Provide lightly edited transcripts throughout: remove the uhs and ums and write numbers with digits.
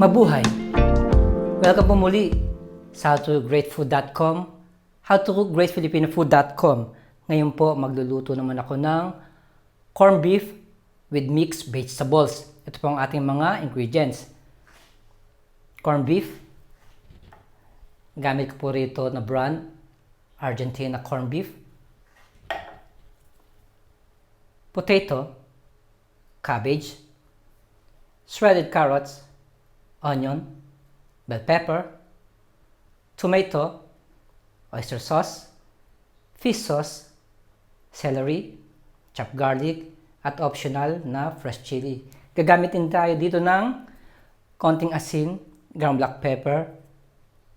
Mabuhay! Welcome po muli sa howtogreatfood.com, howtogreatfilipinofood.com. Ngayon po magluluto naman ako ng corned beef with mixed vegetables. Ito po ang ating mga ingredients. Corned beef. Gamit ko po rito na brand, Argentina corned beef. Potato, cabbage, shredded carrots, onion, bell pepper, tomato, oyster sauce, fish sauce, celery, chopped garlic, at optional na fresh chili. Gagamitin tayo dito ng konting asin, ground black pepper,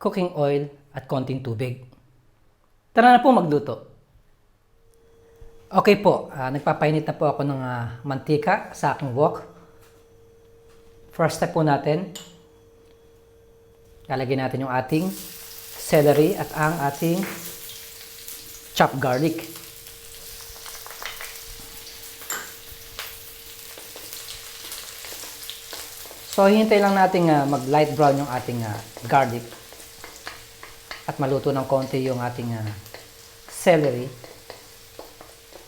cooking oil, at konting tubig. Tara na po magluto. Okay po, nagpapainit na po ako ng mantika sa aking wok. First step po natin, lalagyan natin yung ating celery at ang ating chopped garlic. So, hihintay lang natin mag light brown yung ating garlic at maluto ng konti yung ating celery.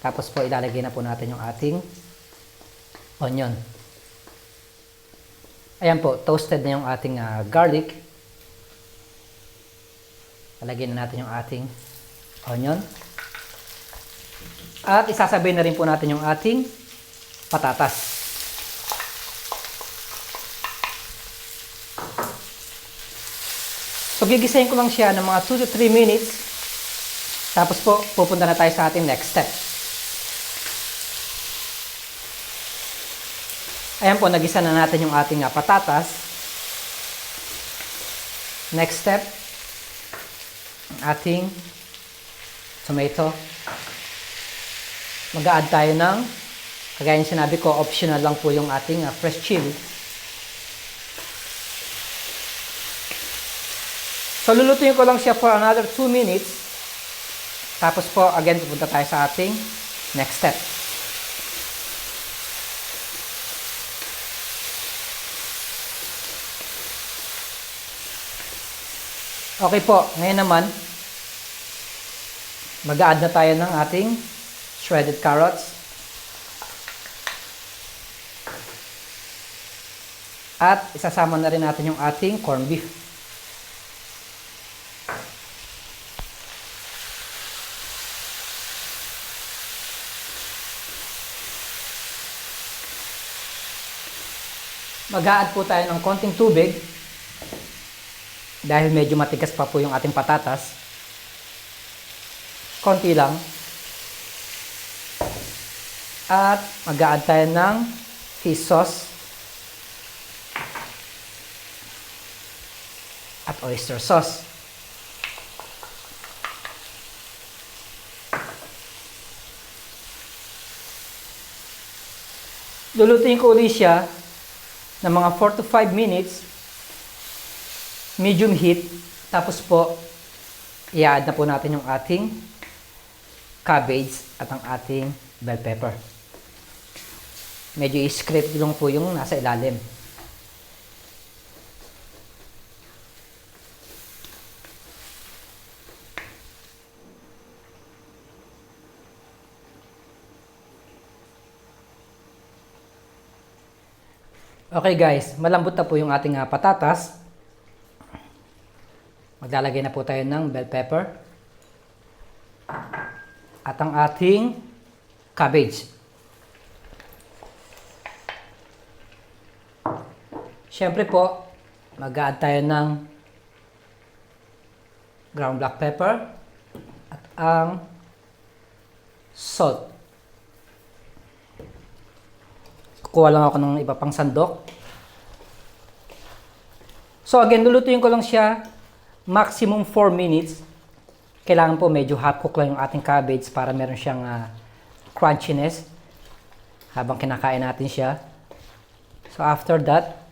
Tapos po, ilalagay na po natin yung ating onion. Ayan po, toasted na yung ating garlic. Ilalagay na natin yung ating onion. At isasabay na rin po natin yung ating patatas. So, gigisahin ko lang siya ng mga 2 to 3 minutes. Tapos po, pupunta na tayo sa ating next step. Ayan po, nagisa na natin yung ating patatas. Next step, ating tomato. Mag-a-add tayo ng, kagaya ng sinabi ko, optional lang po yung ating fresh chili. So, lulutuin ko lang siya for another 2 minutes. Tapos po, again, pupunta tayo sa ating next step. Okay po, ngayon naman, mag-a-add na tayo ng ating shredded carrots. At isasama na rin natin yung ating corned beef. Mag-a-add po tayo ng konting tubig. Dahil medyo matigas pa po yung ating patatas. Konti lang. At mag-a-add tayo ng fish sauce. At oyster sauce. Lulutuin ko ulit siya ng mga 4 to 5 minutes. Medium heat. Tapos po, i-add na po natin yung ating cabbage at ang ating bell pepper. Medyo i-scrape lang po yung nasa ilalim. Okay guys, malambot na po yung ating patatas. Maglalagay na po tayo ng bell pepper at ang ating cabbage. Siyempre po, mag-a-add tayo ng ground black pepper at ang salt. Kukuha lang ako ng iba pang sandok. So again, lulutuin ko lang siya maximum 4 minutes. Kailangan po medyo hot cook lang yung ating cabbage para meron siyang crunchiness habang kinakain natin siya. So after that,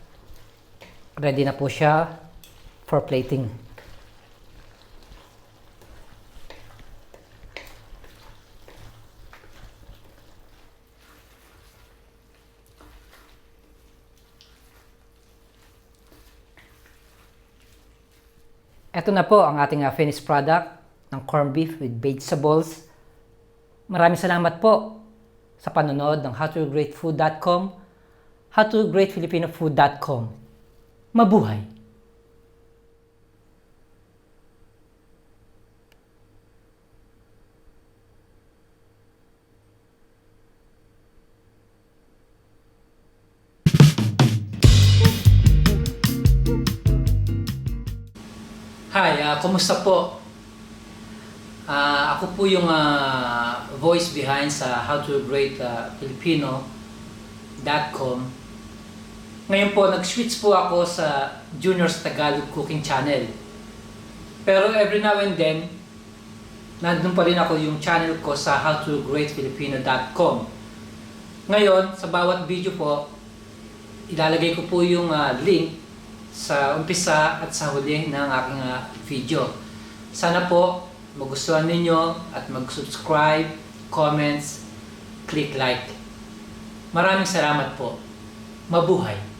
ready na po siya for plating. Ito na po ang ating finished product ng corned beef with vegetables. Maraming salamat po sa panonood ng howtogreatfood.com, howtogreatfilipinofood.com. Mabuhay! Hi, kumusta po? Ako po yung voice behind sa howtogreatfilipino.com. Ngayon po, nag-switch po ako sa Junior's Tagalog Cooking Channel. Pero every now and then, nandun pa rin ako yung channel ko sa howtogreatfilipino.com. Ngayon, sa bawat video po, ilalagay ko po yung link sa umpisa at sa huli ng aking video. Sana po magustuhan ninyo at mag-subscribe, comments, click like. Maraming salamat po. Mabuhay!